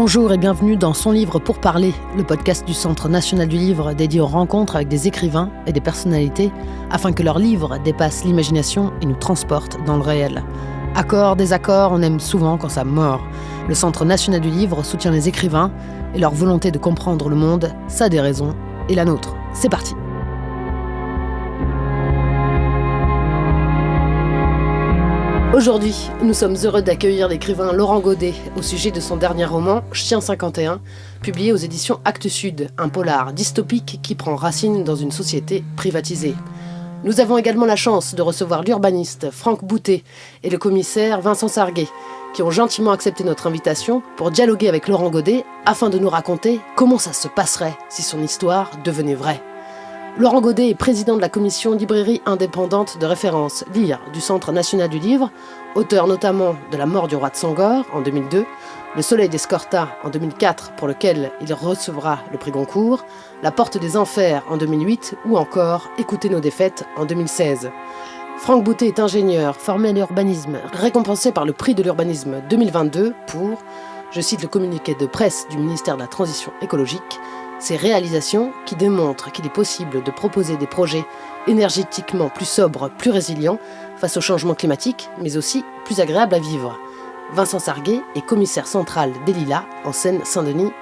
Bonjour et bienvenue dans Son livre pour parler, le podcast du Centre national du livre dédié aux rencontres avec des écrivains et des personnalités afin que leurs livres dépassent l'imagination et nous transportent dans le réel. Accords, désaccords, on aime souvent quand ça mord. Le Centre national du livre soutient les écrivains et leur volonté de comprendre le monde, ça a des raisons, et la nôtre. C'est parti. Aujourd'hui, nous sommes heureux d'accueillir l'écrivain Laurent Godet au sujet de son dernier roman, Chien 51, publié aux éditions Actes Sud, un polar dystopique qui prend racine dans une société privatisée. Nous avons également la chance de recevoir l'urbaniste Franck Boutet et le commissaire Vincent Sarguet, qui ont gentiment accepté notre invitation pour dialoguer avec Laurent Godet afin de nous raconter comment ça se passerait si son histoire devenait vraie. Laurent Godet est président de la commission librairie indépendante de référence Lire du Centre national du livre, auteur notamment de La mort du roi de Sangor en 2002, Le soleil d'Escorta en 2004 pour lequel il recevra le prix Goncourt, La porte des enfers en 2008 ou encore Écoutez nos défaites en 2016. Franck Boutet est ingénieur, formé à l'urbanisme, récompensé par le prix de l'urbanisme 2022 pour, je cite le communiqué de presse du ministère de la Transition écologique, ces réalisations qui démontrent qu'il est possible de proposer des projets énergétiquement plus sobres, plus résilients face au changement climatique, mais aussi plus agréables à vivre. Vincent Sarguet est commissaire central des Lilas en Seine-Saint-Denis.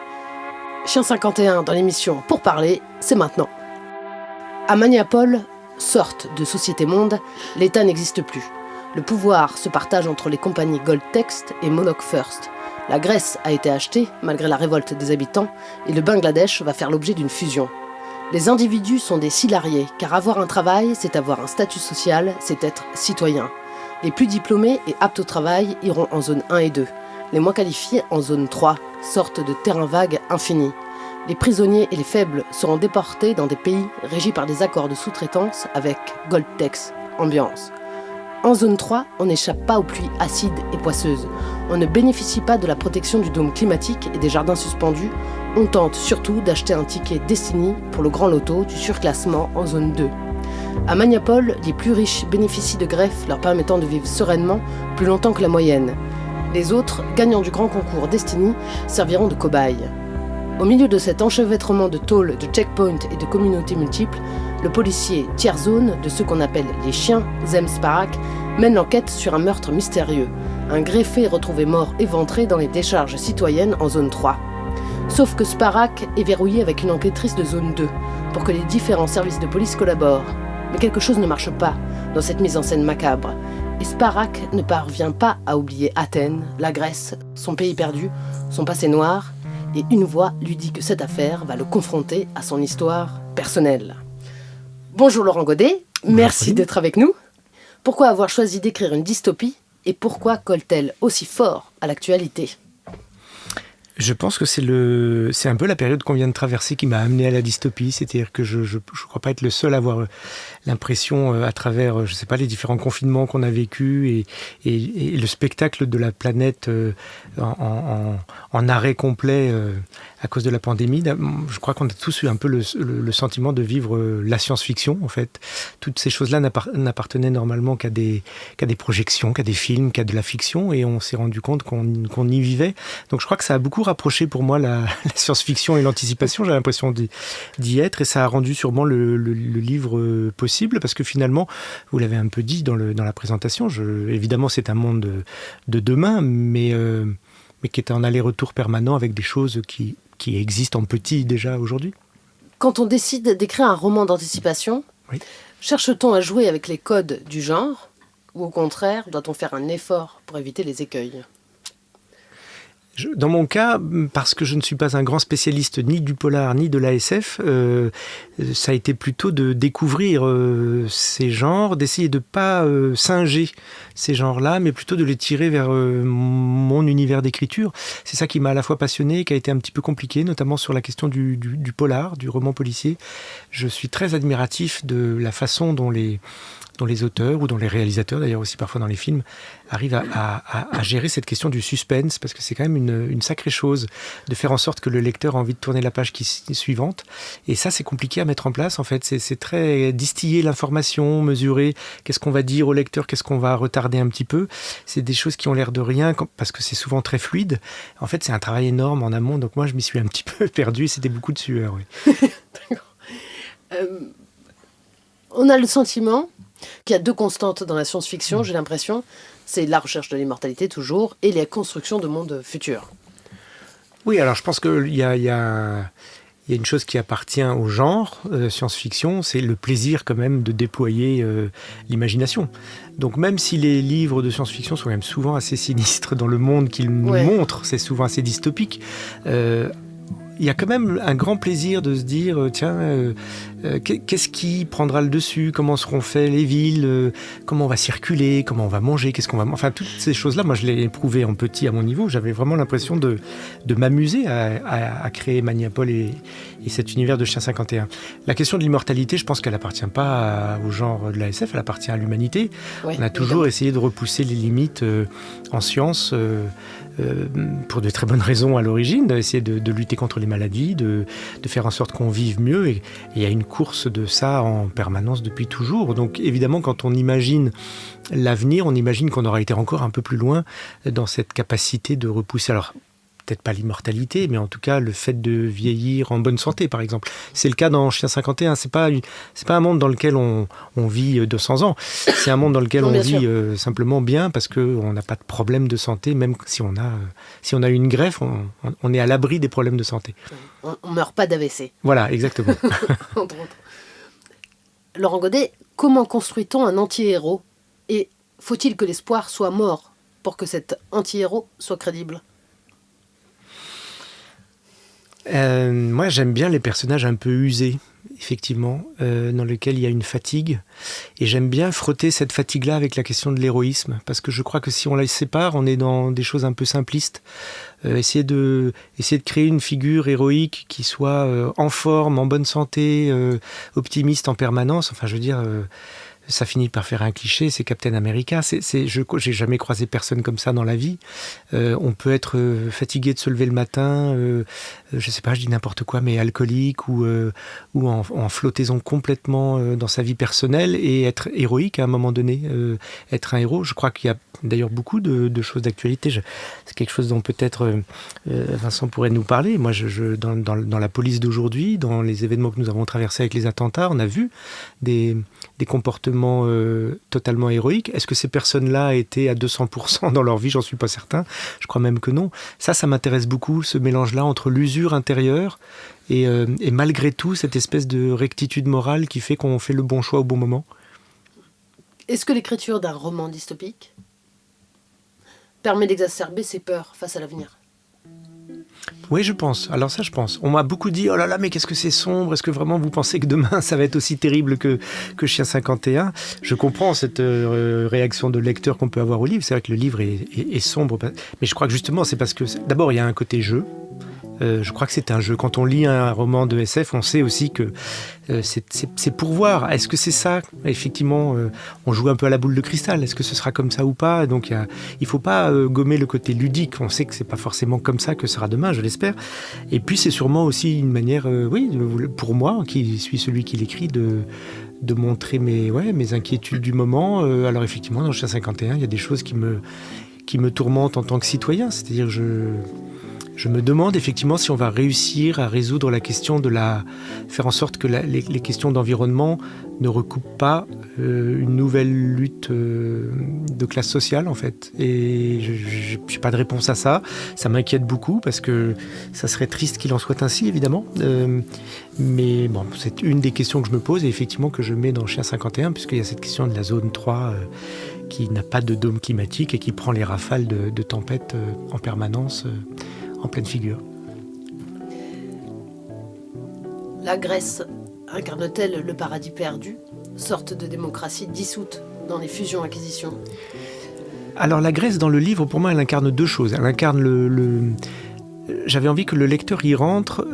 Chien 51 dans l'émission Pour parler, c'est maintenant. À Maniapol, sorte de société-monde, l'État n'existe plus. Le pouvoir se partage entre les compagnies Goldtext et Monarch First. La Grèce a été achetée, malgré la révolte des habitants, et le Bangladesh va faire l'objet d'une fusion. Les individus sont des salariés, car avoir un travail, c'est avoir un statut social, c'est être citoyen. Les plus diplômés et aptes au travail iront en zone 1 et 2. Les moins qualifiés en zone 3, sorte de terrain vague infini. Les prisonniers et les faibles seront déportés dans des pays régis par des accords de sous-traitance avec Goldtext Ambiance. En zone 3, on n'échappe pas aux pluies acides et poisseuses. On ne bénéficie pas de la protection du dôme climatique et des jardins suspendus. On tente surtout d'acheter un ticket Destiny pour le grand loto du surclassement en zone 2. À Maniapol, les plus riches bénéficient de greffes leur permettant de vivre sereinement plus longtemps que la moyenne. Les autres, gagnants du grand concours Destiny, serviront de cobayes. Au milieu de cet enchevêtrement de tôles, de checkpoints et de communautés multiples, le policier tiers-zone de ceux qu'on appelle les chiens, Zem Sparak, mène l'enquête sur un meurtre mystérieux. Un greffé retrouvé mort éventré dans les décharges citoyennes en zone 3. Sauf que Sparak est verrouillé avec une enquêtrice de zone 2, pour que les différents services de police collaborent. Mais quelque chose ne marche pas dans cette mise en scène macabre. Et Sparak ne parvient pas à oublier Athènes, la Grèce, son pays perdu, son passé noir, et une voix lui dit que cette affaire va le confronter à son histoire personnelle. Bonjour Laurent Godet, merci d'être avec nous. Pourquoi avoir choisi d'écrire une dystopie et pourquoi colle-t-elle aussi fort à l'actualité ? Je pense que c'est un peu la période qu'on vient de traverser qui m'a amené à la dystopie. C'est-à-dire que je crois pas être le seul à avoir l'impression, à travers, je sais pas, les différents confinements qu'on a vécus et le spectacle de la planète en arrêt complet à cause de la pandémie. Je crois qu'on a tous eu un peu le sentiment de vivre la science-fiction, en fait. Toutes ces choses-là n'appartenaient normalement qu'à des projections, qu'à des films, qu'à de la fiction, et on s'est rendu compte qu'on y vivait. Donc je crois que ça a beaucoup rapproché pour moi la science-fiction et l'anticipation. J'ai l'impression d'y être, et ça a rendu sûrement le livre possible, parce que finalement, vous l'avez un peu dit dans la présentation, évidemment c'est un monde de demain, mais qui est en aller-retour permanent avec des choses qui existent en petit déjà aujourd'hui. Quand on décide d'écrire un roman d'anticipation, oui, cherche-t-on à jouer avec les codes du genre, ou au contraire, doit-on faire un effort pour éviter les écueils ? Dans mon cas, parce que je ne suis pas un grand spécialiste ni du polar ni de la SF, ça a été plutôt de découvrir ces genres, d'essayer de ne pas singer ces genres-là, mais plutôt de les tirer vers mon univers d'écriture. C'est ça qui m'a à la fois passionné, qui a été un petit peu compliqué, notamment sur la question du polar, du roman policier. Je suis très admiratif de la façon dont dont les auteurs ou dont les réalisateurs, d'ailleurs aussi parfois dans les films, arrivent à gérer cette question du suspense, parce que c'est quand même une sacrée chose de faire en sorte que le lecteur a envie de tourner la page suivante. Et ça, c'est compliqué à mettre en place, en fait. C'est très distiller l'information, mesurer qu'est-ce qu'on va dire au lecteur, qu'est-ce qu'on va retarder un petit peu. C'est des choses qui ont l'air de rien, parce que c'est souvent très fluide. En fait, c'est un travail énorme en amont, donc moi, je m'y suis un petit peu perdu, c'était beaucoup de sueur, oui. On a le sentiment qu'il y a deux constantes dans la science-fiction, j'ai l'impression. C'est la recherche de l'immortalité, toujours, et la construction de mondes futurs. Oui, alors je pense qu'il y a une chose qui appartient au genre science-fiction, c'est le plaisir quand même de déployer l'imagination. Donc même si les livres de science-fiction sont quand même souvent assez sinistres dans le monde qu'ils nous montrent, c'est souvent assez dystopique, il y a quand même un grand plaisir de se dire, tiens, qu'est-ce qui prendra le dessus, comment seront faites les villes, comment on va circuler, comment on va manger, qu'est-ce qu'on va... Enfin, toutes ces choses-là, moi je l'ai éprouvé en petit à mon niveau, j'avais vraiment l'impression de m'amuser à créer Maniapol et cet univers de Chien 51. La question de l'immortalité, je pense qu'elle appartient pas au genre de la SF, elle appartient à l'humanité. Ouais, on a toujours essayé de repousser les limites en science, pour de très bonnes raisons à l'origine, d'essayer de lutter contre les maladies, de faire en sorte qu'on vive mieux, et il y a une course de ça en permanence depuis toujours. Donc évidemment, quand on imagine l'avenir, on imagine qu'on aura été encore un peu plus loin dans cette capacité de repousser. Alors, peut-être pas l'immortalité, mais en tout cas le fait de vieillir en bonne santé, par exemple. C'est le cas dans Chien 51. C'est pas un monde dans lequel on vit 200 ans. C'est un monde dans lequel on vit simplement bien, parce qu'on n'a pas de problème de santé, même si on a eu une greffe, on est à l'abri des problèmes de santé. On ne meurt pas d'AVC. Voilà, exactement. Entre autres. Laurent Godet, comment construit-on un anti-héros ? Et faut-il que l'espoir soit mort pour que cet anti-héros soit crédible ? Moi, j'aime bien les personnages un peu usés, effectivement, dans lesquels il y a une fatigue. Et j'aime bien frotter cette fatigue-là avec la question de l'héroïsme, parce que je crois que si on la sépare, on est dans des choses un peu simplistes. Essayer de créer une figure héroïque qui soit en forme, en bonne santé, optimiste en permanence. Enfin, je veux dire... ça finit par faire un cliché, c'est Captain America. J'ai jamais croisé personne comme ça dans la vie. On peut être fatigué de se lever le matin, je sais pas, je dis n'importe quoi, mais alcoolique ou en flottaison complètement dans sa vie personnelle, et être héroïque à un moment donné, être un héros. Je crois qu'il y a d'ailleurs beaucoup de choses d'actualité. C'est quelque chose dont peut-être Vincent pourrait nous parler. Moi, dans la police d'aujourd'hui, dans les événements que nous avons traversés avec les attentats, on a vu des comportements totalement héroïques. Est-ce que ces personnes-là étaient à 200% dans leur vie ? J'en suis pas certain. Je crois même que non. Ça m'intéresse beaucoup, ce mélange-là entre l'usure intérieure et malgré tout cette espèce de rectitude morale qui fait qu'on fait le bon choix au bon moment. Est-ce que l'écriture d'un roman dystopique permet d'exacerber ses peurs face à l'avenir ? Oui, je pense. Alors ça, je pense. On m'a beaucoup dit, oh là là, mais qu'est-ce que c'est sombre ? Est-ce que vraiment vous pensez que demain, ça va être aussi terrible que Chien 51 ? Je comprends cette réaction de lecteur qu'on peut avoir au livre. C'est vrai que le livre est sombre. Mais je crois que justement, c'est parce que... D'abord, il y a un côté jeu. Je crois que c'est un jeu. Quand on lit un roman de SF, on sait aussi que c'est pour voir. Est-ce que c'est ça ? Effectivement, on joue un peu à la boule de cristal. Est-ce que ce sera comme ça ou pas ? Donc, il ne faut pas gommer le côté ludique. On sait que ce n'est pas forcément comme ça que sera demain, je l'espère. Et puis, c'est sûrement aussi une manière, pour moi, qui suis celui qui l'écrit, de montrer mes inquiétudes du moment. Alors, effectivement, dans Chien 51, il y a des choses qui me tourmentent en tant que citoyen. C'est-à-dire que je me demande effectivement si on va réussir à résoudre la question faire en sorte que les questions d'environnement ne recoupent pas une nouvelle lutte de classe sociale, en fait. Et je n'ai pas de réponse à ça. Ça m'inquiète beaucoup parce que ça serait triste qu'il en soit ainsi, évidemment. Mais bon, c'est une des questions que je me pose et effectivement que je mets dans Chien 51, puisqu'il y a cette question de la zone 3 qui n'a pas de dôme climatique et qui prend les rafales de tempêtes en permanence. En pleine figure. La Grèce incarne-t-elle le paradis perdu, sorte de démocratie dissoute dans les fusions-acquisitions ? Alors la Grèce, dans le livre, pour moi, elle incarne deux choses. Elle incarne j'avais envie que le lecteur y rentre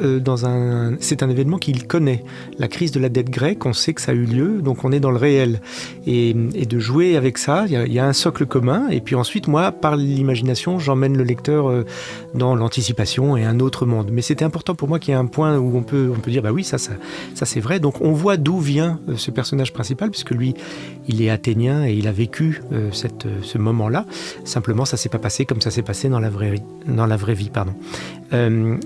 c'est un événement qu'il connaît. La crise de la dette grecque, on sait que ça a eu lieu, donc on est dans le réel. Et de jouer avec ça, il y a un socle commun. Et puis ensuite, moi, par l'imagination, j'emmène le lecteur dans l'anticipation et un autre monde. Mais c'était important pour moi qu'il y ait un point où on peut dire, bah oui, ça c'est vrai. Donc on voit d'où vient ce personnage principal, puisque lui, il est athénien et il a vécu ce moment-là. Simplement, ça s'est pas passé comme ça s'est passé dans la vraie vie.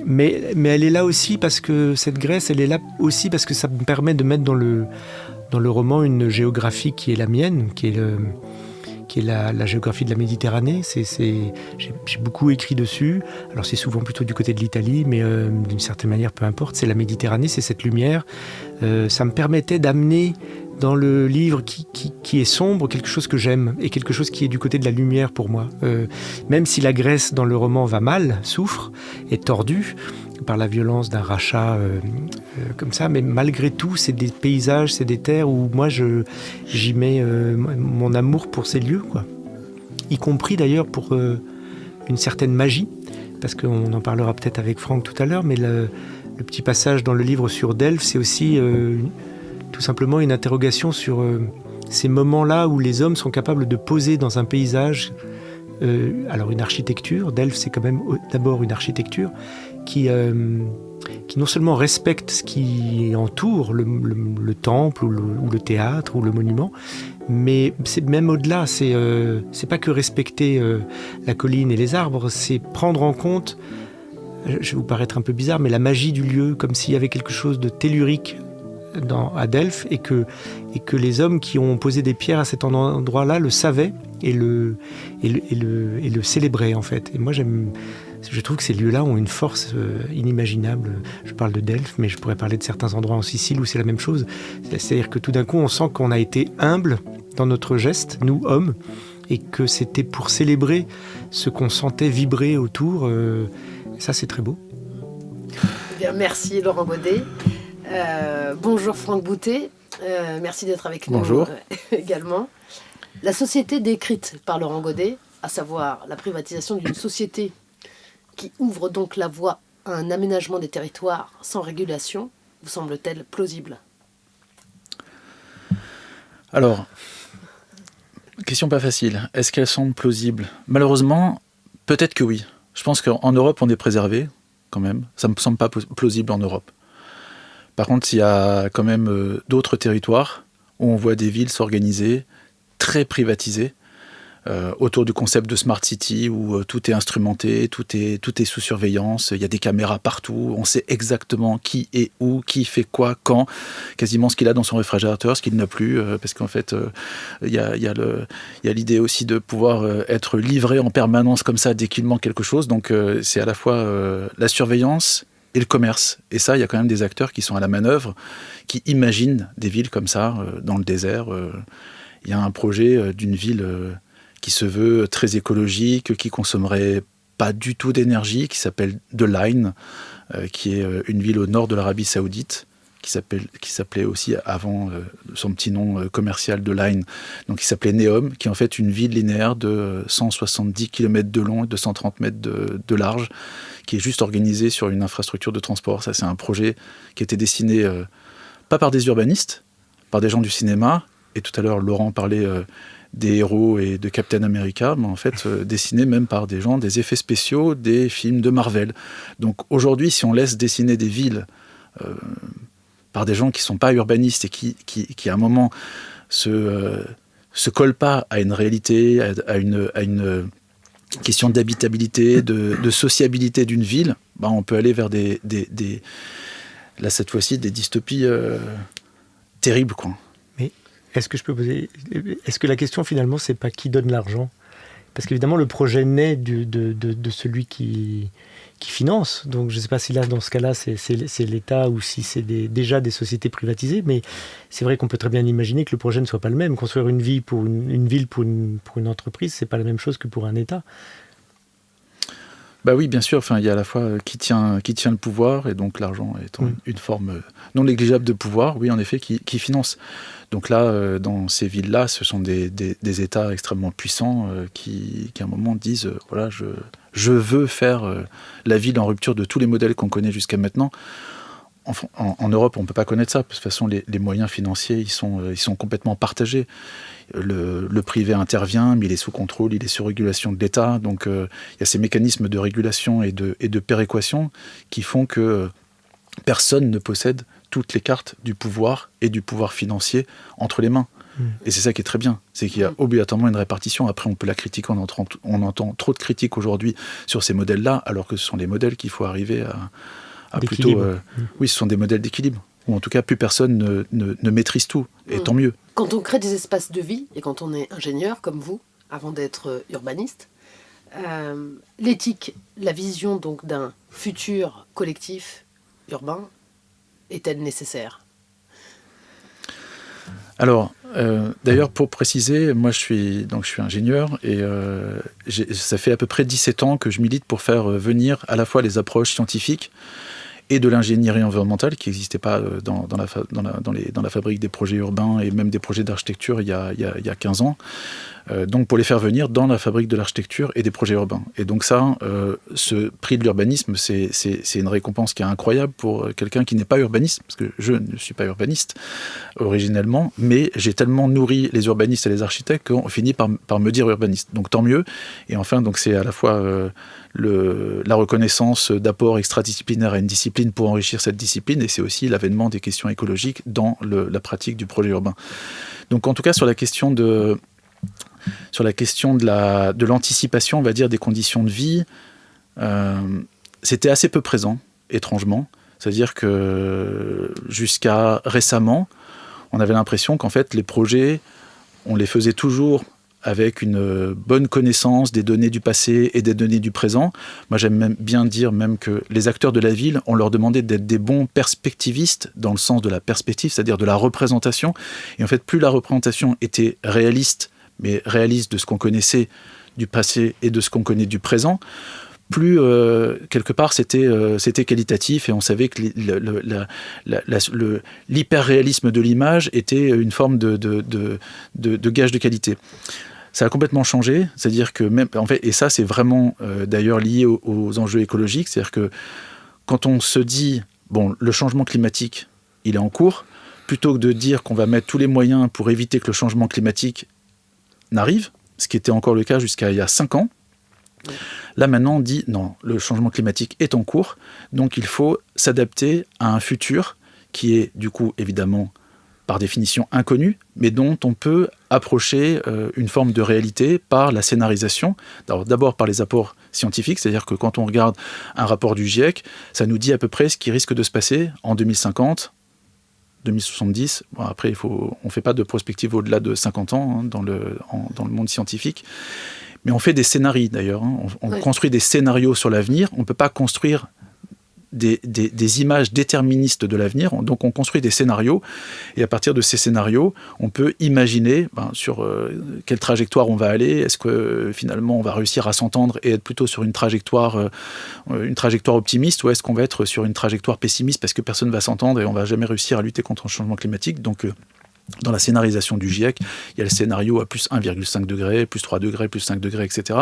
Mais elle est là aussi parce que cette Grèce, elle est là aussi parce que ça me permet de mettre dans le roman une géographie qui est la mienne, qui est la géographie de la Méditerranée. J'ai beaucoup écrit dessus. Alors c'est souvent plutôt du côté de l'Italie, mais d'une certaine manière, peu importe. C'est la Méditerranée, c'est cette lumière. Ça me permettait d'amener dans le livre qui est sombre, quelque chose que j'aime, et quelque chose qui est du côté de la lumière pour moi. Même si la Grèce dans le roman va mal, souffre, est tordue par la violence d'un rachat comme ça, mais malgré tout, c'est des paysages, c'est des terres où moi j'y mets mon amour pour ces lieux, quoi. Y compris d'ailleurs pour une certaine magie, parce qu'on en parlera peut-être avec Franck tout à l'heure, mais le petit passage dans le livre sur Delphes, c'est aussi tout simplement une interrogation sur ces moments-là où les hommes sont capables de poser dans un paysage, alors une architecture. Delphes, c'est quand même d'abord une architecture qui non seulement respecte ce qui entoure le temple ou le théâtre ou le monument, mais c'est même au-delà. C'est pas que respecter la colline et les arbres, c'est prendre en compte, je vais vous paraître un peu bizarre, mais la magie du lieu, comme s'il y avait quelque chose de tellurique à Delphes, et que les hommes qui ont posé des pierres à cet endroit-là le savaient et le célébraient en fait. Et moi je trouve que ces lieux-là ont une force inimaginable. Je parle de Delphes, mais je pourrais parler de certains endroits en Sicile où c'est la même chose. C'est-à-dire que tout d'un coup on sent qu'on a été humble dans notre geste, nous hommes, et que c'était pour célébrer ce qu'on sentait vibrer autour. Ça c'est très beau. Bien, merci Laurent Godet. Bonjour Franck Boutet, merci d'être avec nous également. La société décrite par Laurent Godet, à savoir la privatisation d'une société qui ouvre donc la voie à un aménagement des territoires sans régulation, vous semble-t-elle plausible ? Alors, question pas facile. Est-ce qu'elle semble plausible ? Malheureusement, peut-être que oui. Je pense qu'en Europe, on est préservé, quand même. Ça ne me semble pas plausible en Europe. Par contre, il y a quand même d'autres territoires où on voit des villes s'organiser, très privatisées, autour du concept de Smart City, où tout est instrumenté, tout est sous surveillance, il y a des caméras partout, on sait exactement qui est où, qui fait quoi, quand, quasiment ce qu'il a dans son réfrigérateur, ce qu'il n'a plus, parce qu'en fait, il y a l'idée aussi de pouvoir être livré en permanence comme ça dès qu'il manque quelque chose, donc c'est à la fois la surveillance et le commerce. Et ça, il y a quand même des acteurs qui sont à la manœuvre, qui imaginent des villes comme ça, dans le désert. Il y a un projet d'une ville qui se veut très écologique, qui consommerait pas du tout d'énergie, qui s'appelle The Line, qui est une ville au nord de l'Arabie Saoudite, qui s'appelait aussi avant son petit nom commercial The Line, donc qui s'appelait Neom, qui est en fait une ville linéaire de 170 km de long et de 130 mètres de large, qui est juste organisée sur une infrastructure de transport. Ça, c'est un projet qui a été dessiné pas par des urbanistes, par des gens du cinéma, et tout à l'heure Laurent parlait des héros et de Captain America, mais en fait dessiné même par des gens, des effets spéciaux, des films de Marvel. Donc aujourd'hui, si on laisse dessiner des villes par des gens qui ne sont pas urbanistes et qui à un moment se collent pas à une réalité, à une question d'habitabilité, de sociabilité d'une ville, on peut aller vers là cette fois-ci, des dystopies terribles, quoi. Mais est-ce que la question finalement, c'est pas qui donne l'argent ? Parce qu'évidemment, le projet naît de celui qui finance. Donc je ne sais pas si là, dans ce cas-là, c'est l'État ou si c'est déjà des sociétés privatisées, mais c'est vrai qu'on peut très bien imaginer que le projet ne soit pas le même. Construire une ville pour une entreprise, ce n'est pas la même chose que pour un État. Bah oui, bien sûr. Enfin, il y a à la fois qui tient le pouvoir, et donc l'argent étant une forme non négligeable de pouvoir, oui, en effet, qui finance. Donc là, dans ces villes-là, ce sont des États extrêmement puissants qui, à un moment, disent voilà, je veux faire la ville en rupture de tous les modèles qu'on connaît jusqu'à maintenant. En Europe, on ne peut pas connaître ça. De toute façon, les moyens financiers, ils sont complètement partagés. Le privé intervient, mais il est sous contrôle, il est sous régulation de l'État. Donc, il y a ces mécanismes de régulation et de péréquation qui font que personne ne possède toutes les cartes du pouvoir et du pouvoir financier entre les mains. Et c'est ça qui est très bien, c'est qu'il y a obligatoirement une répartition. Après, on peut la critiquer, on entend trop de critiques aujourd'hui sur ces modèles-là, alors que ce sont les modèles qu'il faut arriver à plutôt... oui, ce sont des modèles d'équilibre, où en tout cas, plus personne ne maîtrise tout, et tant mieux. Quand on crée des espaces de vie, et quand on est ingénieur, comme vous, avant d'être urbaniste, l'éthique, la vision donc d'un futur collectif urbain, est-elle nécessaire ? Alors, d'ailleurs, pour préciser, moi je suis ingénieur et ça fait à peu près 17 ans que je milite pour faire venir à la fois les approches scientifiques et de l'ingénierie environnementale qui n'existait pas dans la fabrique des projets urbains et même des projets d'architecture il y a 15 ans. Donc pour les faire venir dans la fabrique de l'architecture et des projets urbains. Et donc ça, ce prix de l'urbanisme, c'est une récompense qui est incroyable pour quelqu'un qui n'est pas urbaniste, parce que je ne suis pas urbaniste originellement, mais j'ai tellement nourri les urbanistes et les architectes qu'on finit par me dire urbaniste. Donc tant mieux. Et enfin, donc c'est à la fois la reconnaissance d'apports extradisciplinaires à une discipline pour enrichir cette discipline, et c'est aussi l'avènement des questions écologiques dans la pratique du projet urbain. Donc en tout cas, sur la question de l'anticipation, on va dire, des conditions de vie, c'était assez peu présent, étrangement. C'est-à-dire que jusqu'à récemment, on avait l'impression qu'en fait, les projets, on les faisait toujours avec une bonne connaissance des données du passé et des données du présent. Moi, j'aime même bien dire même que les acteurs de la ville, on leur demandait d'être des bons perspectivistes dans le sens de la perspective, c'est-à-dire de la représentation. Et en fait, plus la représentation était réaliste, mais réaliste de ce qu'on connaissait du passé et de ce qu'on connaît du présent, plus quelque part c'était qualitatif, et on savait que l'hyper-réalisme de l'image était une forme de gage de qualité. Ça a complètement changé, c'est-à-dire que même, en fait, et ça c'est vraiment d'ailleurs lié aux enjeux écologiques, c'est-à-dire que quand on se dit, bon, le changement climatique, il est en cours, plutôt que de dire qu'on va mettre tous les moyens pour éviter que le changement climatique n'arrive, ce qui était encore le cas jusqu'à il y a 5 ans, là maintenant on dit non, le changement climatique est en cours, donc il faut s'adapter à un futur qui est du coup évidemment par définition inconnu, mais dont on peut approcher une forme de réalité par la scénarisation. D'abord par les apports scientifiques, c'est-à-dire que quand on regarde un rapport du GIEC, ça nous dit à peu près ce qui risque de se passer en 2050, 2070. Bon, après, on ne fait pas de prospective au-delà de 50 ans dans le monde scientifique, mais on fait des scénarios d'ailleurs. On construit des scénarios sur l'avenir. On ne peut pas construire des images déterministes de l'avenir, donc on construit des scénarios, et à partir de ces scénarios, on peut imaginer sur quelle trajectoire on va aller. Est-ce que finalement on va réussir à s'entendre et être plutôt sur une trajectoire optimiste, ou est-ce qu'on va être sur une trajectoire pessimiste parce que personne ne va s'entendre et on ne va jamais réussir à lutter contre le changement climatique. Donc dans la scénarisation du GIEC, il y a le scénario à plus 1,5 degré, plus 3 degrés, plus 5 degrés, etc.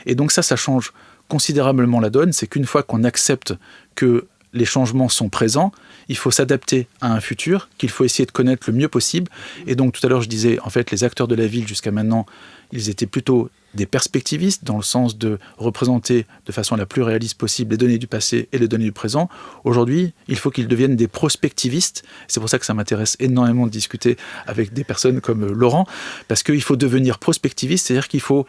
Et donc ça change considérablement la donne. C'est qu'une fois qu'on accepte que les changements sont présents, il faut s'adapter à un futur qu'il faut essayer de connaître le mieux possible. Et donc tout à l'heure je disais, en fait, les acteurs de la ville jusqu'à maintenant, ils étaient plutôt des perspectivistes dans le sens de représenter de façon la plus réaliste possible les données du passé et les données du présent. Aujourd'hui, il faut qu'ils deviennent des prospectivistes. C'est pour ça que ça m'intéresse énormément de discuter avec des personnes comme Laurent, parce qu'il faut devenir prospectiviste, c'est-à-dire qu'il faut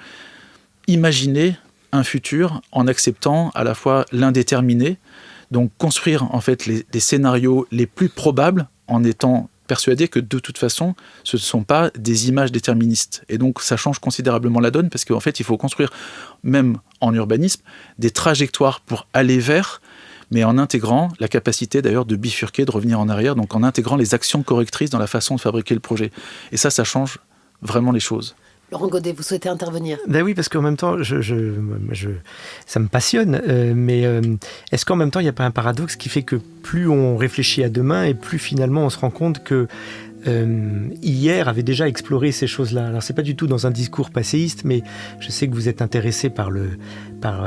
imaginer un futur en acceptant à la fois l'indéterminé, donc construire en fait les scénarios les plus probables en étant persuadé que de toute façon ce ne sont pas des images déterministes. Et donc ça change considérablement la donne, parce qu'en fait il faut construire, même en urbanisme, des trajectoires pour aller vers, mais en intégrant la capacité d'ailleurs de bifurquer, de revenir en arrière, donc en intégrant les actions correctrices dans la façon de fabriquer le projet. Et ça change vraiment les choses. Laurent Godet, vous souhaitez intervenir ? Ben oui, parce qu'en même temps, ça me passionne, mais est-ce qu'en même temps, il n'y a pas un paradoxe qui fait que plus on réfléchit à demain et plus finalement on se rend compte que hier avait déjà exploré ces choses-là. Alors c'est pas du tout dans un discours passéiste, mais je sais que vous êtes intéressé par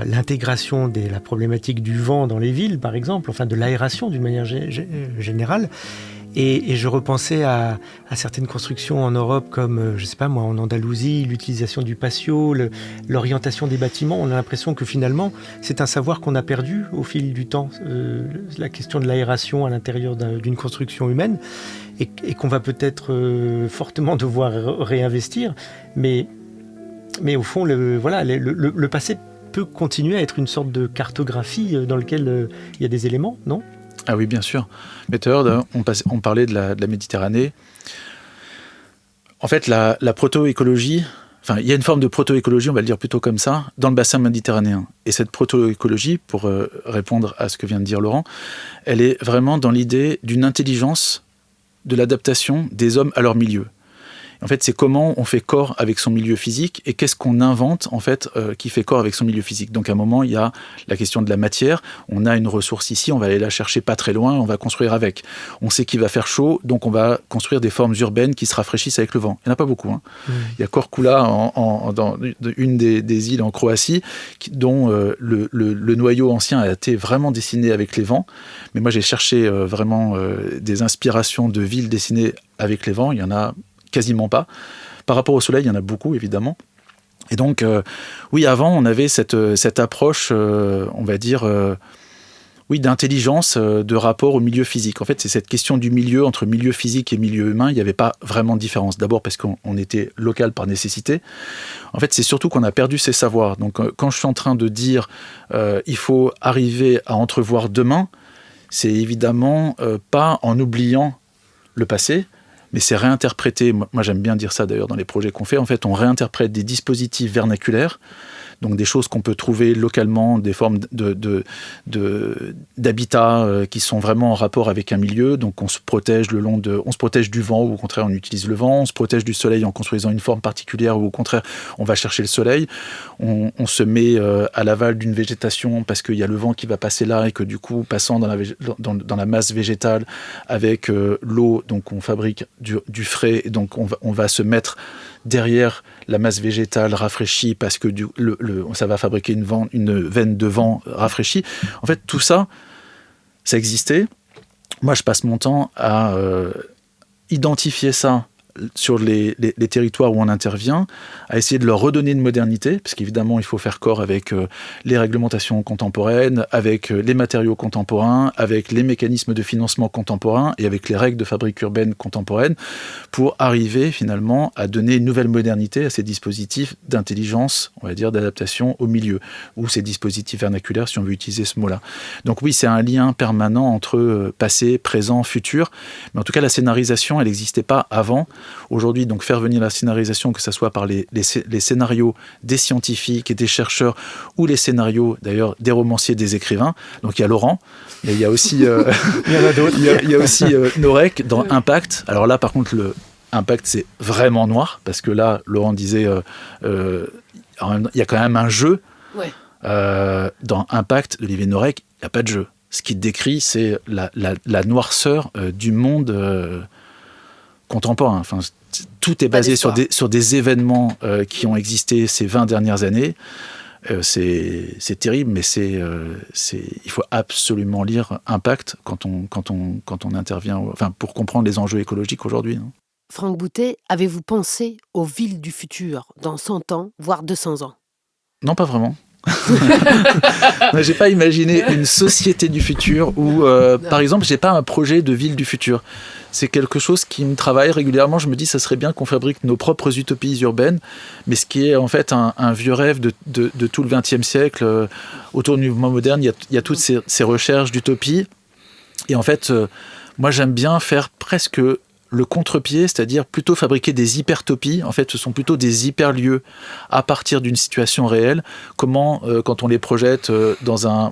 l'intégration de la problématique du vent dans les villes, par exemple, enfin de l'aération d'une manière générale. Et je repensais à certaines constructions en Europe comme, je sais pas moi, en Andalousie, l'utilisation du patio, l'orientation des bâtiments. On a l'impression que finalement, c'est un savoir qu'on a perdu au fil du temps. La question de l'aération à l'intérieur d'une construction humaine et qu'on va peut-être fortement devoir réinvestir. Mais au fond, le passé peut continuer à être une sorte de cartographie dans laquelle il y a des éléments, non ? Ah oui, bien sûr. Mais tout à l'heure, on parlait de la Méditerranée. En fait, la proto-écologie, enfin, il y a une forme de proto-écologie, on va le dire plutôt comme ça, dans le bassin méditerranéen. Et cette proto-écologie, pour répondre à ce que vient de dire Laurent, elle est vraiment dans l'idée d'une intelligence de l'adaptation des hommes à leur milieu. En fait, c'est comment on fait corps avec son milieu physique et qu'est-ce qu'on invente en fait qui fait corps avec son milieu physique. Donc à un moment, il y a la question de la matière. On a une ressource ici, on va aller la chercher pas très loin, on va construire avec. On sait qu'il va faire chaud, donc on va construire des formes urbaines qui se rafraîchissent avec le vent. Il n'y en a pas beaucoup. Il y a Korčula, dans une des îles en Croatie, dont le noyau ancien a été vraiment dessiné avec les vents. Mais moi, j'ai cherché vraiment des inspirations de villes dessinées avec les vents. Il y en a quasiment pas. Par rapport au soleil, il y en a beaucoup, évidemment. Et donc, oui, avant, on avait cette approche, on va dire, d'intelligence, de rapport au milieu physique. En fait, c'est cette question du milieu, entre milieu physique et milieu humain, il n'y avait pas vraiment de différence. D'abord parce qu'on était local par nécessité. En fait, c'est surtout qu'on a perdu ces savoirs. Donc, quand je suis en train de dire il faut arriver à entrevoir demain, c'est évidemment pas en oubliant le passé, mais c'est réinterpréter, moi j'aime bien dire ça d'ailleurs dans les projets qu'on fait, en fait on réinterprète des dispositifs vernaculaires, donc des choses qu'on peut trouver localement, des formes d'habitat qui sont vraiment en rapport avec un milieu, donc on se protège on se protège du vent, ou au contraire on utilise le vent, on se protège du soleil en construisant une forme particulière, ou au contraire on va chercher le soleil, on se met à l'aval d'une végétation parce qu'il y a le vent qui va passer là, et que du coup, passant dans la masse végétale avec l'eau, donc on fabrique du frais, et donc on va se mettre derrière la masse végétale rafraîchie parce que ça va fabriquer une veine de vent rafraîchie. En fait, tout ça, ça existait. Moi, je passe mon temps à identifier ça sur les territoires où on intervient, à essayer de leur redonner une modernité, parce qu'évidemment, il faut faire corps avec les réglementations contemporaines, avec les matériaux contemporains, avec les mécanismes de financement contemporains et avec les règles de fabrique urbaine contemporaines, pour arriver finalement à donner une nouvelle modernité à ces dispositifs d'intelligence, on va dire, d'adaptation au milieu, ou ces dispositifs vernaculaires, si on veut utiliser ce mot-là. Donc oui, c'est un lien permanent entre passé, présent, futur, mais en tout cas, la scénarisation, elle n'existait pas avant. Aujourd'hui, donc faire venir la scénarisation, que ce soit par les scénarios des scientifiques et des chercheurs, ou les scénarios d'ailleurs des romanciers, des écrivains. Donc il y a Laurent, mais il y a aussi il y en a d'autres. Il y a aussi Norek dans Impact. Alors là, par contre, le Impact, c'est vraiment noir, parce que là, Laurent disait il y a quand même un jeu. Ouais. Dans Impact d'Olivier Norek, il n'y a pas de jeu. Ce qu'il décrit, c'est la noirceur du monde contemporain. Enfin, tout est basé sur des événements qui ont existé ces 20 dernières années. C'est terrible, mais il faut absolument lire Impact quand on intervient, pour comprendre les enjeux écologiques aujourd'hui. Franck Boutet, avez-vous pensé aux villes du futur dans 100 ans, voire 200 ans ? Non, pas vraiment. J'ai pas imaginé une société du futur où, par exemple, j'ai pas un projet de ville du futur. C'est quelque chose qui me travaille régulièrement. Je me dis, ça serait bien qu'on fabrique nos propres utopies urbaines, mais ce qui est en fait un vieux rêve de tout le XXe siècle. Autour du mouvement moderne, il y a toutes ces recherches d'utopie. Et en fait, moi, j'aime bien faire presque le contre-pied, c'est-à-dire plutôt fabriquer des hypertopies. En fait, ce sont plutôt des hyperlieux à partir d'une situation réelle. Comment, quand on les projette dans un...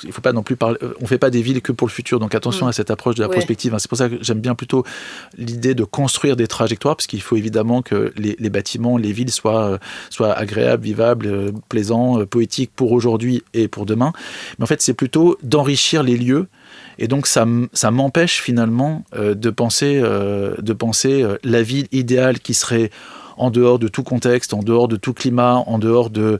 Il faut pas non plus parler... On ne fait pas des villes que pour le futur, donc attention à cette approche de la prospective. C'est pour ça que j'aime bien plutôt l'idée de construire des trajectoires, parce qu'il faut évidemment que les bâtiments, les villes soient agréables, vivables, plaisants, poétiques pour aujourd'hui et pour demain. Mais en fait, c'est plutôt d'enrichir les lieux Et donc ça m'empêche finalement de penser la ville idéale qui serait en dehors de tout contexte, en dehors de tout climat, en dehors de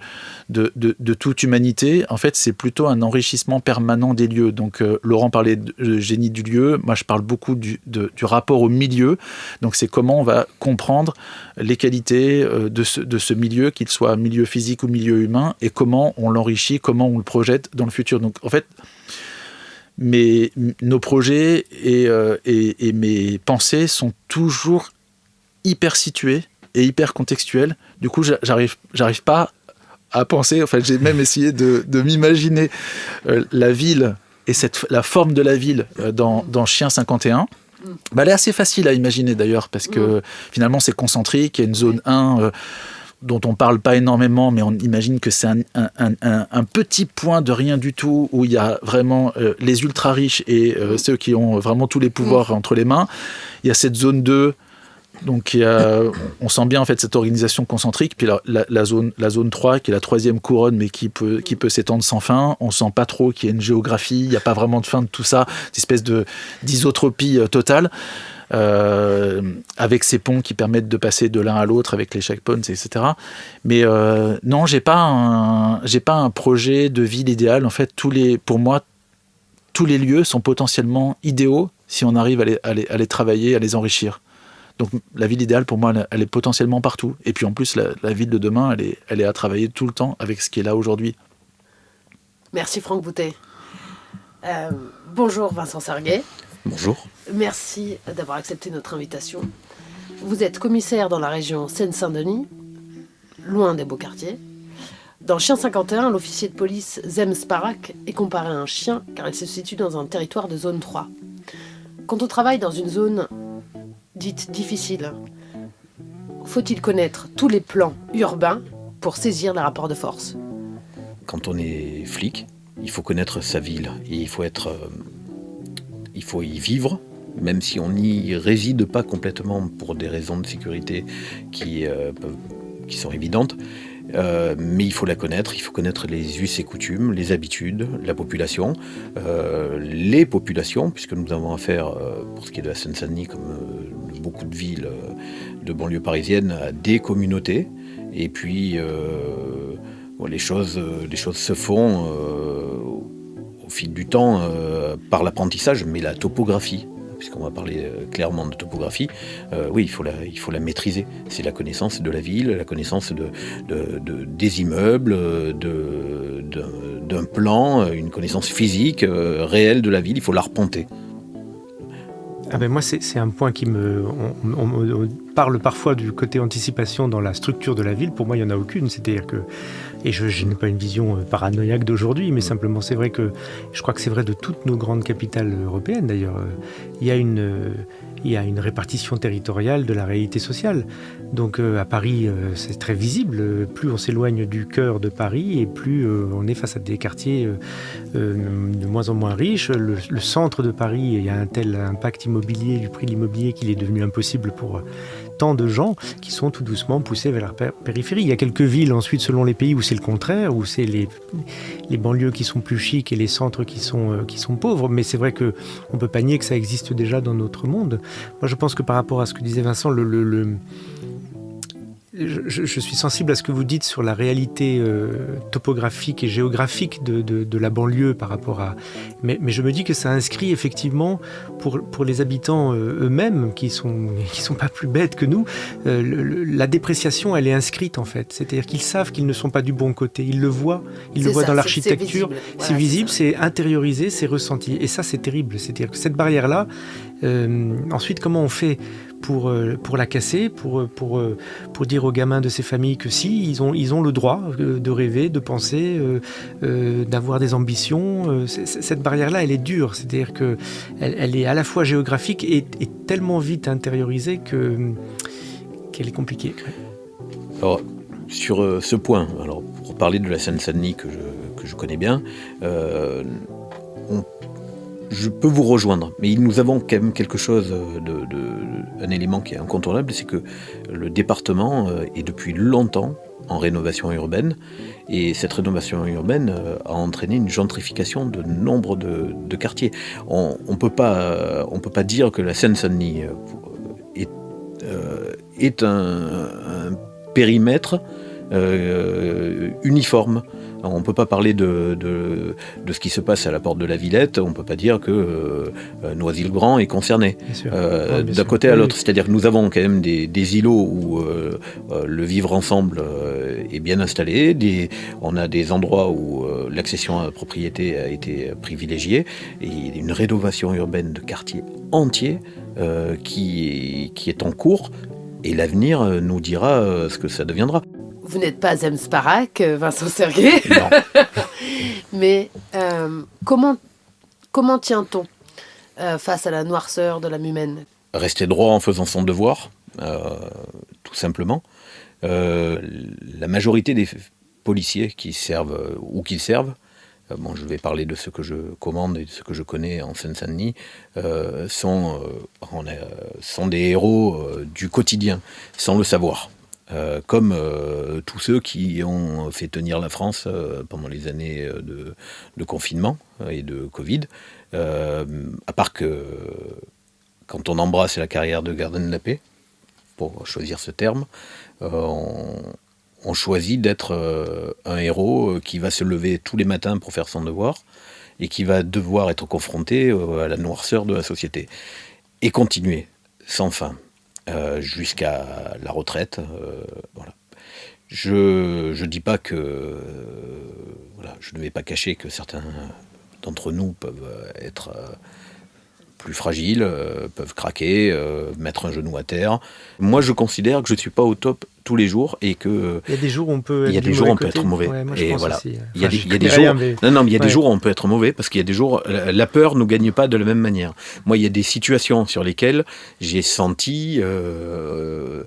toute humanité. En fait, c'est plutôt un enrichissement permanent des lieux. Donc, Laurent parlait de génie du lieu. Moi, je parle beaucoup du rapport au milieu. Donc, c'est comment on va comprendre les qualités de ce milieu, qu'il soit milieu physique ou milieu humain, et comment on l'enrichit, comment on le projette dans le futur. Donc, en fait, nos projets et mes pensées sont toujours hyper situés et hyper contextuel. Du coup, j'arrive pas à penser. Enfin, j'ai même essayé de m'imaginer la ville et la forme de la ville dans Chien 51. Elle est assez facile à imaginer d'ailleurs, parce que finalement, c'est concentrique. Il y a une zone 1 dont on parle pas énormément, mais on imagine que c'est un petit point de rien du tout, où il y a vraiment les ultra riches et ceux qui ont vraiment tous les pouvoirs entre les mains. Il y a cette zone 2. Donc on sent bien en fait cette organisation concentrique, puis la zone 3 qui est la troisième couronne, mais qui peut s'étendre sans fin. On sent pas trop qu'il y a une géographie, il n'y a pas vraiment de fin de tout ça, cette espèce d'isotropie totale, avec ces ponts qui permettent de passer de l'un à l'autre avec les checkpoints, etc. Mais non, j'ai pas un projet de ville idéal. En fait, pour moi, tous les lieux sont potentiellement idéaux si on arrive à les travailler, à les enrichir. Donc la ville idéale, pour moi, elle est potentiellement partout. Et puis en plus, la ville de demain, elle est à travailler tout le temps avec ce qui est là aujourd'hui. Merci Franck Boutet. Bonjour Vincent Serguet. Bonjour. Merci d'avoir accepté notre invitation. Vous êtes commissaire dans la région Seine-Saint-Denis, loin des beaux quartiers. Dans Chien 51, l'officier de police Zem Sparak est comparé à un chien car il se situe dans un territoire de zone 3. Quand on travaille dans une zone dite difficile, faut-il connaître tous les plans urbains pour saisir les rapports de force ? Quand on est flic, il faut connaître sa ville et il faut y vivre, même si on n'y réside pas complètement pour des raisons de sécurité qui sont évidentes. Mais il faut la connaître, il faut connaître les us et coutumes, les habitudes, la population, les populations, puisque nous avons affaire, pour ce qui est de la Seine-Saint-Denis, comme beaucoup de villes de banlieue parisienne, à des communautés. Et puis, les choses se font au fil du temps par l'apprentissage, mais la topographie, puisqu'on va parler clairement de topographie, oui, il faut la maîtriser. C'est la connaissance de la ville, la connaissance des immeubles, d'un plan, une connaissance physique réelle de la ville, il faut l'arpenter. Ah ben moi, c'est un point qui on parle parfois du côté anticipation dans la structure de la ville. Pour moi, il n'y en a aucune. C'est-à-dire que, et je n'ai pas une vision paranoïaque d'aujourd'hui, mais simplement c'est vrai que, je crois que c'est vrai de toutes nos grandes capitales européennes d'ailleurs, il y a une répartition territoriale de la réalité sociale. Donc à Paris, c'est très visible. Plus on s'éloigne du cœur de Paris et plus on est face à des quartiers de moins en moins riches. Le centre de Paris, il y a un tel impact immobilier, du prix de l'immobilier, qu'il est devenu impossible pour tant de gens qui sont tout doucement poussés vers la périphérie. Il y a quelques villes ensuite, selon les pays, où c'est le contraire, où c'est les banlieues qui sont plus chics et les centres qui sont pauvres. Mais c'est vrai qu'on ne peut pas nier que ça existe déjà dans notre monde. Moi, je pense que par rapport à ce que disait Vincent, je suis sensible à ce que vous dites sur la réalité topographique et géographique de la banlieue par rapport à... Mais je me dis que ça inscrit effectivement pour les habitants eux-mêmes, qui sont pas plus bêtes que nous, la dépréciation, elle est inscrite en fait. C'est-à-dire qu'ils savent qu'ils ne sont pas du bon côté. Ils le voient, dans l'architecture. C'est visible, c'est intériorisé, c'est ressenti. Et ça, c'est terrible. C'est-à-dire que cette barrière-là, ensuite, comment on fait pour la casser, pour dire aux gamins de ces familles que si, ils ont le droit de rêver, de penser, d'avoir des ambitions. Cette barrière-là, elle est dure. C'est-à-dire qu'elle est à la fois géographique et tellement vite intériorisée qu'elle est compliquée. Alors, sur ce point, pour parler de la Seine-Saint-Denis que je connais bien, je peux vous rejoindre, mais nous avons quand même quelque chose, un élément qui est incontournable, c'est que le département est depuis longtemps en rénovation urbaine, et cette rénovation urbaine a entraîné une gentrification de nombre de quartiers. On peut pas dire que la Seine-Saint-Denis est un périmètre uniforme. On ne peut pas parler de ce qui se passe à la porte de la Villette, on ne peut pas dire que Noisy-le-Grand est concerné. D'un côté à l'autre, c'est-à-dire que nous avons quand même des îlots où le vivre ensemble est bien installé, on a des endroits où l'accession à la propriété a été privilégiée, et il y a une rénovation urbaine de quartiers entiers qui est en cours, et l'avenir nous dira ce que ça deviendra. Vous n'êtes pas Zem Sparak, Vincent Serguet. Non. Mais comment tient-on face à la noirceur de l'âme humaine ? Rester droit en faisant son devoir, tout simplement. La majorité des policiers qui servent, bon, je vais parler de ceux que je commande et de ceux que je connais en Seine-Saint-Denis, sont des héros du quotidien, sans le savoir. Comme tous ceux qui ont fait tenir la France pendant les années de confinement et de Covid, à part que quand on embrasse la carrière de gardien de la paix, pour choisir ce terme, on choisit d'être un héros qui va se lever tous les matins pour faire son devoir et qui va devoir être confronté à la noirceur de la société et continuer sans fin. Jusqu'à la retraite. Voilà. Je dis pas que... je ne vais pas cacher que certains d'entre nous peuvent être plus fragiles, peuvent craquer, mettre un genou à terre. Moi, je considère que je ne suis pas au top tous les jours et que... Il y a des jours où on peut être, être mauvais. Ouais, moi, et voilà. Aussi. Il y a des jours... il y a des jours où on peut être mauvais parce qu'il y a des jours... La peur ne nous gagne pas de la même manière. Moi, il y a des situations sur lesquelles j'ai senti que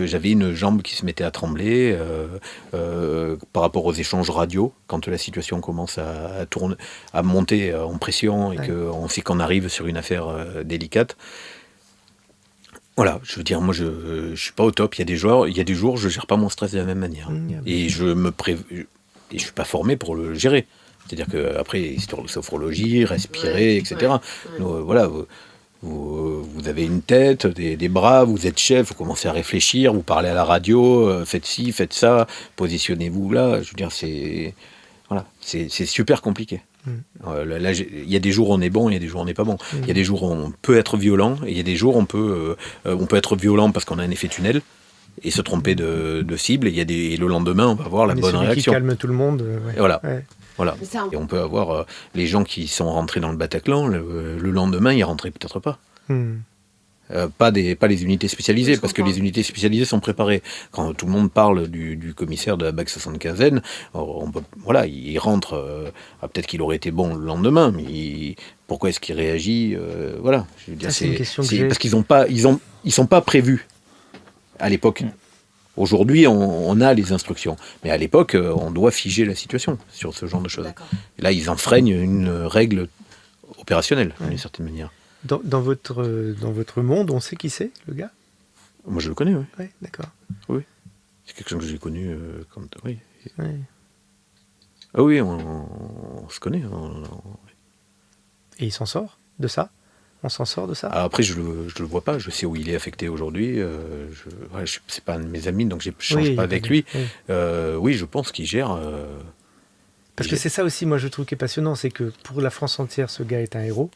j'avais une jambe qui se mettait à trembler par rapport aux échanges radio, quand la situation commence à tourner, à monter en pression et qu'on sait qu'on arrive sur une affaire délicate. Voilà, je veux dire, moi je suis pas au top. Il y a des jours, je gère pas mon stress de la même manière. Et je suis pas formé pour le gérer. C'est-à-dire que après, histoire de sophrologie, respirer, etc. Donc, voilà, vous avez une tête, des bras, vous êtes chef, vous commencez à réfléchir, vous parlez à la radio, faites ci, faites ça, positionnez-vous là. Je veux dire, c'est super compliqué. Là, il y a des jours où on est bon, il y a des jours où on n'est pas bon. Il y a des jours où on peut être violent, et il y a des jours où on peut être violent parce qu'on a un effet tunnel et se tromper de cible, et le lendemain on va avoir la bonne réaction. Qui calme tout le monde. Et voilà. Et on peut avoir les gens qui sont rentrés dans le Bataclan, le lendemain ils rentraient peut-être pas. Pas les unités spécialisées, parce que les unités spécialisées sont préparées. Quand tout le monde parle du commissaire de la BAC 75N, il rentre, peut-être qu'il aurait été bon le lendemain, mais pourquoi est-ce qu'il réagit Voilà. Je veux dire, c'est une question que j'ai. Parce qu'ils sont pas prévus à l'époque. Aujourd'hui, on a les instructions, mais à l'époque, on doit figer la situation sur ce genre de choses. Et là, ils enfreignent une règle opérationnelle, d'une certaine manière. Dans votre monde, on sait qui c'est, le gars ? Moi, je le connais, oui. Oui, d'accord. Oui. C'est quelqu'un que j'ai connu comme... Oui. Oui. Ah oui, on se connaît. Et il s'en sort de ça ? On s'en sort de ça ? Après, je le vois pas. Je sais où il est affecté aujourd'hui. C'est pas un de mes amis, donc je n'échange pas avec lui. Oui, je pense qu'il gère... Parce que c'est ça aussi, moi, je trouve qui est passionnant, c'est que pour la France entière, ce gars est un héros.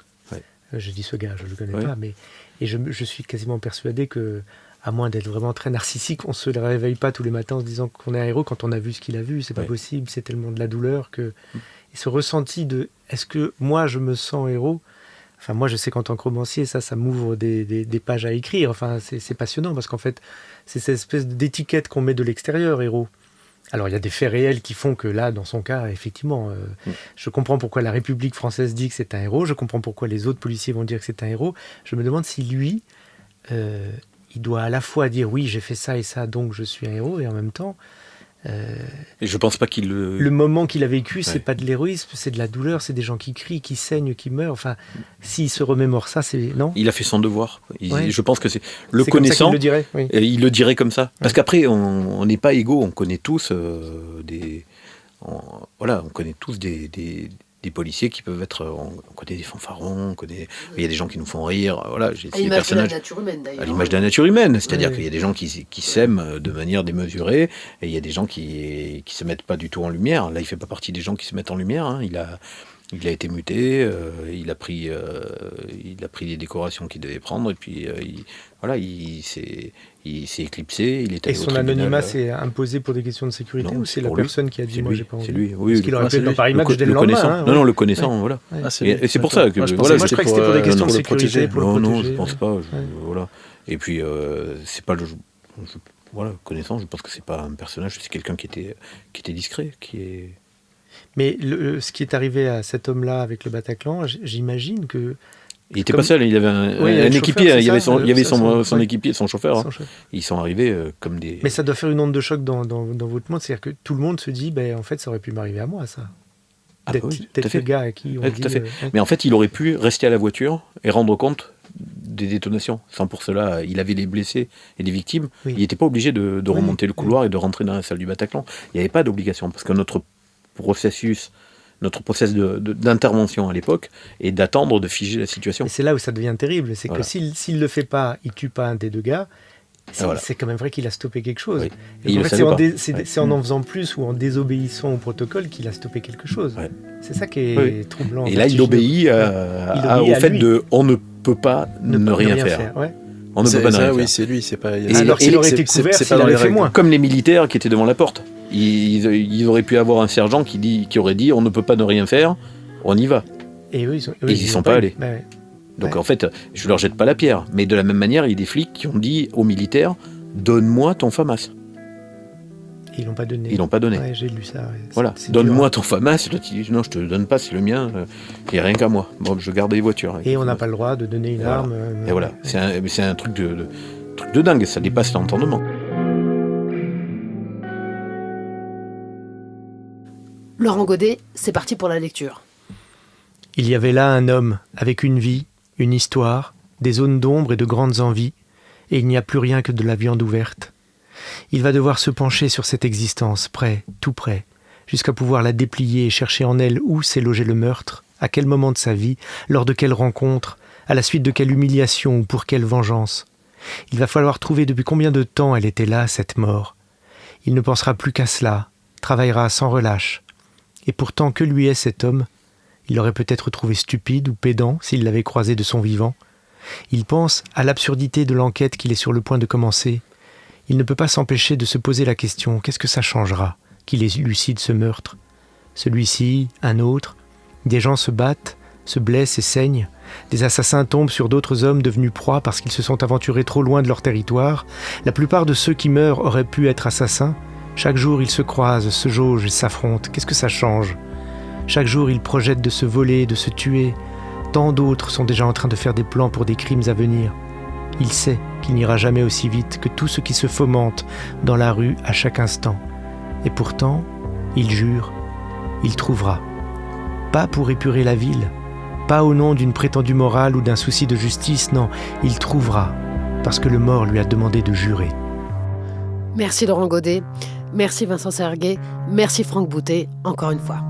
Je dis ce gars, je ne le connais pas, mais je suis quasiment persuadé que, à moins d'être vraiment très narcissique, on ne se réveille pas tous les matins en se disant qu'on est un héros quand on a vu ce qu'il a vu. C'est pas possible, c'est tellement de la douleur que... Et ce ressenti de est-ce que moi je me sens héros ? Enfin, moi je sais qu'en tant que romancier, ça m'ouvre des pages à écrire. Enfin, c'est passionnant parce qu'en fait, c'est cette espèce d'étiquette qu'on met de l'extérieur, héros. Alors, il y a des faits réels qui font que là, dans son cas, effectivement, je comprends pourquoi la République française dit que c'est un héros, je comprends pourquoi les autres policiers vont dire que c'est un héros. Je me demande si lui, il doit à la fois dire « oui, j'ai fait ça et ça, donc je suis un héros », et en même temps, Et je pense pas qu'il le... Le moment qu'il a vécu, c'est Ouais. pas de l'héroïsme, c'est de la douleur, c'est des gens qui crient, qui saignent, qui meurent. Enfin, s'il se remémore ça, c'est... Non. Il a fait son devoir. Ouais. Je pense que c'est... Le C'est comme ça qu'il connaissant, le dirait, oui. il le dirait comme ça. Parce qu'après, on n'est pas égaux. On connaît tous on connaît tous des policiers qui peuvent être... On connaît des fanfarons, il y a des gens qui nous font rire. Voilà, j'ai À ces l'image de la personnages... nature humaine, d'ailleurs. À l'image de la nature humaine, c'est-à-dire Ouais. qu'il y a des gens qui s'aiment de manière démesurée, et il y a des gens qui se mettent pas du tout en lumière. Là, il fait pas partie des gens qui se mettent en lumière. Hein. Il a été muté, il a pris les décorations qu'il devait prendre, et puis il s'est éclipsé. Il est Et allé au son tribunal. anonymat s'est imposé pour des questions de sécurité Non, ou c'est c'est la pour lui. personne qui a dit C'est moi lui, j'ai pas envie? c'est lui. Oui, Parce qu'il aurait pu être dans Paris le Match dès le lendemain. connaissant. Hein, Non, non, le connaissant, Ouais. voilà. Ouais. Ah, c'est lui. Et c'est pour ça que Moi, je voilà, pensais moi, je crois que pour, c'était pour des questions pour de le protéger. sécurité, pour le non, protéger. je pense pas. Ouais. Voilà. Et puis, c'est pas voilà, connaissant, je pense que c'est pas un personnage, c'est quelqu'un qui était discret, qui est. Mais ce qui est arrivé à cet homme-là avec le Bataclan, j'imagine que... Il était Comme- pas seul, il avait un Oui, il y a le équipier, chauffeur, il y avait c'est ça, il y avait son ouais. équipier, son chauffeur. Hein. Sans chef. Ils sont arrivés comme des. Mais ça doit faire une onde de choc dans votre monde, c'est-à-dire que tout le monde se dit, en fait, ça aurait pu m'arriver à moi, ça. Ah, D'être bah oui, tout à d'être fait. le gars à qui on Ouais, dit... tout à fait. ouais. Mais en fait, il aurait pu rester à la voiture et rendre compte des détonations. Sans pour cela, il avait des blessés et des victimes. Oui. Il n'était pas obligé de Oui, remonter le oui. couloir et de rentrer dans la salle du Bataclan. Il n'y avait pas d'obligation parce que notre process d'intervention à l'époque est d'attendre de figer la situation. Et c'est là où ça devient terrible, c'est Voilà. que s'il le fait pas, il tue pas un des deux gars, c'est voilà. c'est quand même vrai qu'il a stoppé quelque chose. Oui. Et Et il en le fait, savait pas. c'est en faisant plus ou en désobéissant au protocole qu'il a stoppé quelque chose. Ouais. C'est ça qui est Oui. troublant. Et là, il vertigineux. obéit Il obéit au à fait lui. de on ne peut pas ne rien faire. Ouais. On ne peut pas ne rien Oui, faire. c'est lui, c'est pas. Et- Alors s'il aurait c'est- été c'est- couvert, c'est s'il pas dans avait les fait règles. moins. Comme les militaires qui étaient devant la porte. Ils auraient pu avoir un sergent qui aurait dit on ne peut pas ne rien faire, on y va. Et eux, Ils y sont pas allés. Bah ouais. Donc Ouais. en fait, je leur jette pas la pierre. Mais de la même manière, il y a des flics qui ont dit aux militaires donne-moi ton FAMAS. Ils l'ont pas donné. Ils l'ont pas donné. Ouais, j'ai lu ça. Ouais. Voilà, C'est donne-moi dur. ton FAMAS. L'autre, il dit non, je te le donne pas, c'est le mien. Il n'y a rien qu'à moi. Bon, je garde les voitures. Et on n'a pas le droit de donner une Voilà. arme. Et voilà, c'est un truc truc de dingue, ça dépasse l'entendement. Laurent Godet, c'est parti pour la lecture. Il y avait là un homme avec une vie, une histoire, des zones d'ombre et de grandes envies, et il n'y a plus rien que de la viande ouverte. Il va devoir se pencher sur cette existence, près, tout près, jusqu'à pouvoir la déplier et chercher en elle où s'est logé le meurtre, à quel moment de sa vie, lors de quelle rencontre, à la suite de quelle humiliation ou pour quelle vengeance. Il va falloir trouver depuis combien de temps elle était là, cette mort. Il ne pensera plus qu'à cela, travaillera sans relâche. Et pourtant, que lui est cet homme ? Il l'aurait peut-être trouvé stupide ou pédant s'il l'avait croisé de son vivant. Il pense à l'absurdité de l'enquête qu'il est sur le point de commencer. Il ne peut pas s'empêcher de se poser la question, qu'est-ce que ça changera qu'il élucide ce meurtre ? Celui-ci, un autre, des gens se battent, se blessent et saignent, des assassins tombent sur d'autres hommes devenus proies parce qu'ils se sont aventurés trop loin de leur territoire. La plupart de ceux qui meurent auraient pu être assassins. Chaque jour, ils se croisent, se jaugent et s'affrontent. Qu'est-ce que ça change ? Chaque jour, ils projettent de se voler, de se tuer. Tant d'autres sont déjà en train de faire des plans pour des crimes à venir. Il sait qu'il n'ira jamais aussi vite que tout ce qui se fomente dans la rue à chaque instant. Et pourtant, il jure, il trouvera. Pas pour épurer la ville, pas au nom d'une prétendue morale ou d'un souci de justice, non, il trouvera, parce que le mort lui a demandé de jurer. Merci Laurent Godet, merci Vincent Serguet, merci Franck Boutet, encore une fois.